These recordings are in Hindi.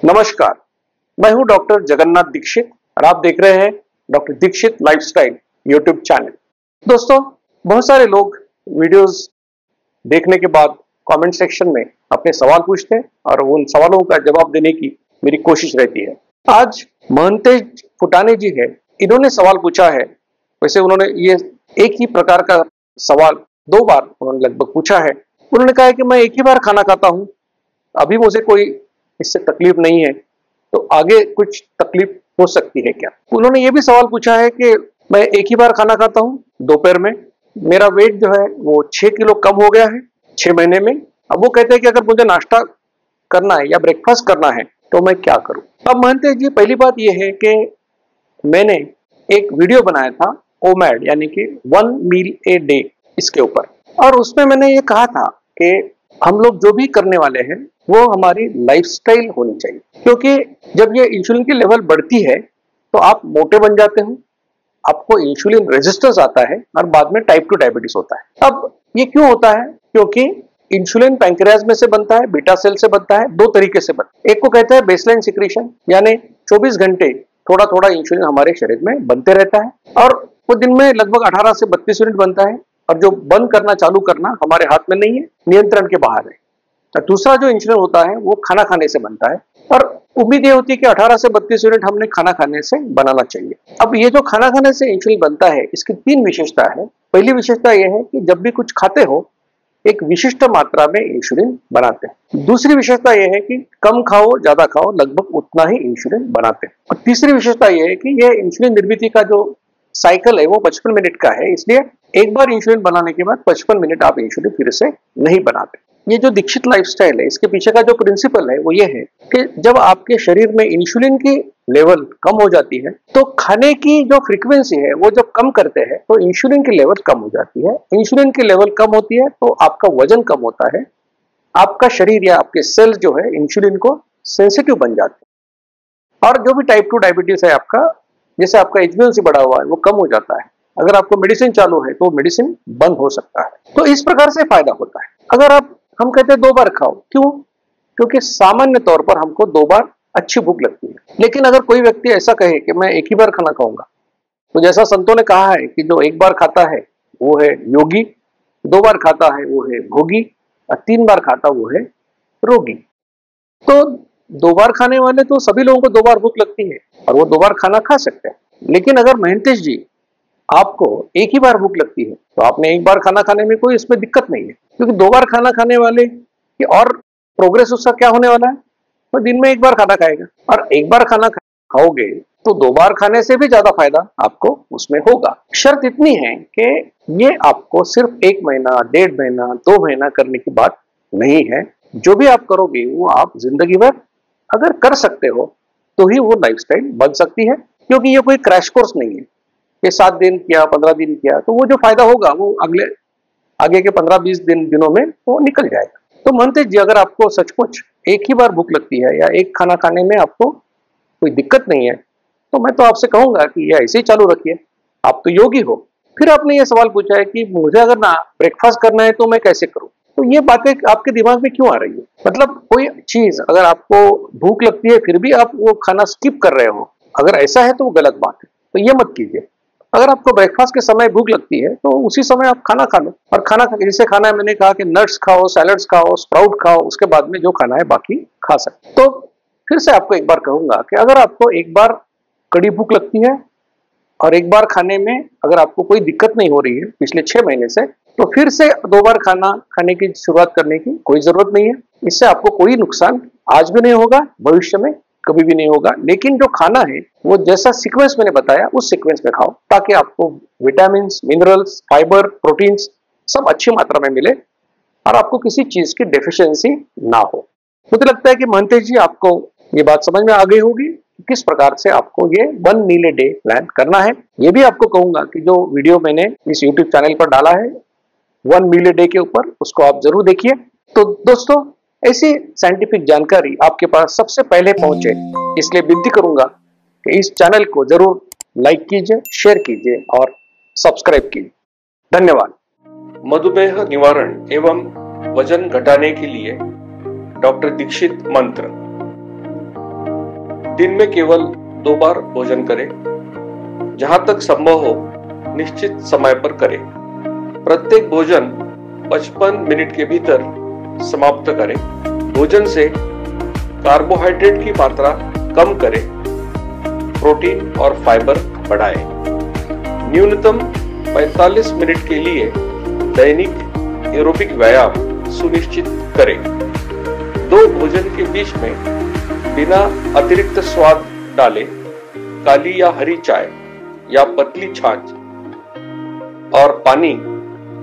नमस्कार, मैं हूं डॉक्टर जगन्नाथ दीक्षित और आप देख रहे हैं doctor Dikshit lifestyle YouTube channel. दोस्तों, बहुत सारे लोग वीडियोस देखने के बाद कमेंट सेक्शन में अपने सवाल पूछते हैं और उन सवालों का जवाब देने की मेरी कोशिश रहती है। आज महंतेज फुटाने जी है, इन्होंने सवाल पूछा है। वैसे उन्होंने ये एक ही प्रकार का सवाल 2 बार उन्होंने लगभग पूछा है। उन्होंने कहा है कि मैं एक ही बार खाना खाता हूँ, अभी मुझे कोई इससे तकलीफ नहीं है, तो आगे कुछ तकलीफ हो सकती है क्या? उन्होंने ये भी सवाल पूछा है कि मैं एक ही बार खाना खाता हूँ दोपहर में, मेरा वेट जो है वो 6 किलो कम हो गया है 6 महीने में। अब वो कहते हैं कि अगर मुझे नाश्ता करना है या ब्रेकफास्ट करना है तो मैं क्या करूं? अब मानते जी, पहली बात यह है कि मैंने एक वीडियो बनाया था ओमैड यानी कि 1 मील ए डे इसके ऊपर, और उसमें मैंने ये कहा था कि हम लोग जो भी करने वाले हैं वो हमारी लाइफस्टाइल होनी चाहिए, क्योंकि जब ये इंसुलिन की लेवल बढ़ती है तो आप मोटे बन जाते हो, आपको इंसुलिन रेजिस्टेंस आता है और बाद में टाइप 2 डायबिटीज होता है। अब ये क्यों होता है? क्योंकि इंसुलिन पैंक्रियाज में से बनता है, बीटा सेल से बनता है, 2 तरीके से बनता है। एक को कहते हैं बेसलाइन सिक्रीशन, यानी 24 घंटे थोड़ा थोड़ा इंसुलिन हमारे शरीर में बनते रहता है और वो दिन में लगभग 18 से 32 यूनिट बनता है, और जो बंद करना चालू करना हमारे हाथ में नहीं है, नियंत्रण के बाहर है। और दूसरा जो इंसुलिन होता है वो खाना खाने से बनता है, और उम्मीद ये होती है कि 18 से 32 यूनिट हमने खाना खाने से बनाना चाहिए। अब ये जो खाना खाने से इंसुलिन बनता है, इसकी 3 विशेषता है। पहली विशेषता यह है कि जब भी कुछ खाते हो एक विशिष्ट मात्रा में इंसुलिन बनाते हैं। दूसरी विशेषता यह है कि कम खाओ ज्यादा खाओ लगभग उतना ही इंसुलिन बनाते हैं। और तीसरी विशेषता यह है कि यह इंसुलिन निर्मित का जो साइकिल है वो 55 मिनट का है, इसलिए एक बार इंसुलिन बनाने के बाद 55 मिनट आप इंसुलिन फिर से नहीं बनाते। ये जो दीक्षित लाइफस्टाइल है, इसके पीछे का जो प्रिंसिपल है वो ये है कि जब आपके शरीर में इंसुलिन की लेवल कम हो जाती है तो खाने की जो फ्रीक्वेंसी है वो जब कम करते हैं तो इंसुलिन की लेवल कम हो जाती है। इंसुलिन की लेवल कम होती है तो आपका वजन कम होता है, आपका शरीर या आपके सेल्स जो है इंसुलिन को सेंसिटिव बन जाते हैं, और जो भी टाइप 2 डायबिटीज है आपका, जैसे आपका HbA1c बढ़ा हुआ है वो कम हो जाता है। अगर आपको मेडिसिन चालू है तो मेडिसिन बंद हो सकता है। तो इस प्रकार से फायदा होता है। अगर हम कहते हैं 2 बार खाओ, क्यों? क्योंकि सामान्य तौर पर हमको 2 बार अच्छी भूख लगती है, लेकिन अगर कोई व्यक्ति ऐसा कहे कि मैं एक ही बार खाना खाऊंगा, तो जैसा संतों ने कहा है कि जो एक बार खाता है वो है योगी, 2 बार खाता है वो है भोगी, और 3 बार खाता वो है रोगी। तो 2 बार खाने वाले तो सभी लोगों को 2 बार भूख लगती है और वो 2 बार खाना खा सकते हैं। लेकिन अगर महंतेश जी आपको एक ही बार भूख लगती है तो आपने एक बार खाना खाने में कोई इसमें दिक्कत नहीं है, क्योंकि 2 बार खाना खाने वाले की और प्रोग्रेस उसका क्या होने वाला है, तो दिन में 1 बार खाना खाएगा, और 1 बार खाना खाओगे तो 2 बार खाने से भी ज्यादा फायदा आपको उसमें होगा। शर्त इतनी है कि ये आपको सिर्फ 1 महीना, 1.5 महीना, 2 महीना करने की बात नहीं है। जो भी आप करोगे वो आप जिंदगी भर अगर कर सकते हो तो ही वो लाइफस्टाइल बन सकती है, क्योंकि ये कोई क्रैश कोर्स नहीं है कि 7 दिन किया, 15 दिन किया तो वो जो फायदा होगा वो आगे के 15-20 दिनों में वो निकल जाएगा। तो मानते जी, अगर आपको सचमुच एक ही बार भूख लगती है या एक खाना खाने में आपको कोई दिक्कत नहीं है, तो मैं तो आपसे कहूंगा कि ये ऐसे ही चालू रखिए। आप तो योगी हो। फिर आपने ये सवाल पूछा है कि मुझे अगर ना ब्रेकफास्ट करना है तो मैं कैसे करूं? तो ये बातें आपके दिमाग में क्यों आ रही है? मतलब कोई चीज अगर आपको भूख लगती है फिर भी आप वो खाना स्किप कर रहे हो, अगर ऐसा है तो वो गलत बात है, तो ये मत कीजिए। अगर आपको ब्रेकफास्ट के समय भूख लगती है तो उसी समय आप खाना खा लो, और खाना जैसे खाना है, मैंने कहा कि नट्स खाओ, सैलड्स खाओ, स्प्राउट खाओ, उसके बाद में जो खाना है बाकी खा सकते। तो फिर से आपको एक बार कहूंगा कि अगर आपको एक बार कड़ी भूख लगती है और एक बार खाने में अगर आपको कोई दिक्कत नहीं हो रही है पिछले 6 महीने से, तो फिर से 2 बार खाना खाने की शुरुआत करने की कोई जरूरत नहीं है। इससे आपको कोई नुकसान आज भी नहीं होगा, भविष्य में कभी भी नहीं होगा। लेकिन जो खाना है वो जैसा सीक्वेंस मैंने बताया उस सीक्वेंस में खाओ, ताकि आपको विटामिन, मिनरल्स, फाइबर, प्रोटीन्स सब अच्छी मात्रा में मिले और आपको किसी चीज की डेफिशिएंसी ना हो। मुझे लगता है कि महंतेश जी आपको ये बात समझ में आ गई होगी कि किस प्रकार से आपको ये 1 मील ए डे प्लान करना है। ये भी आपको कहूंगा कि जो वीडियो मैंने इस यूट्यूब चैनल पर डाला है 1 मील ए डे के ऊपर, उसको आप जरूर देखिए। तो दोस्तों, ऐसी साइंटिफिक जानकारी आपके पास सबसे पहले पहुंचे, इसलिए विनती करूंगा कि इस चैनल को जरूर लाइक कीजिए, शेयर कीजिए और सब्सक्राइब कीजिए। धन्यवाद। मधुमेह निवारण एवं वजन घटाने के लिए डॉक्टर दीक्षित मंत्र। दिन में केवल 2 बार भोजन करें। जहां तक संभव हो निश्चित समय पर करें। प्रत्येक भोजन 55 मिनट के भीतर समाप्त करें। भोजन से कार्बोहाइड्रेट की मात्रा कम करें। प्रोटीन और फाइबर बढ़ाएं। न्यूनतम 45 मिनट के लिए दैनिक एरोबिक व्यायाम सुनिश्चित करें। 2 भोजन के बीच में बिना अतिरिक्त स्वाद डाले काली या हरी चाय या पतली छाछ और पानी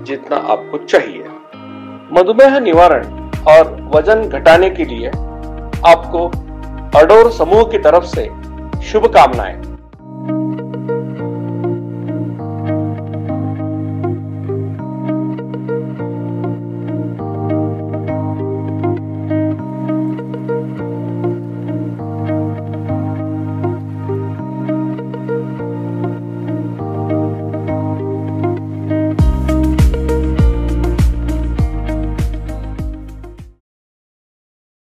जितना आपको चाहिए। मधुमेह निवारण और वजन घटाने के लिए आपको अडोर समूह की तरफ से शुभकामनाएं।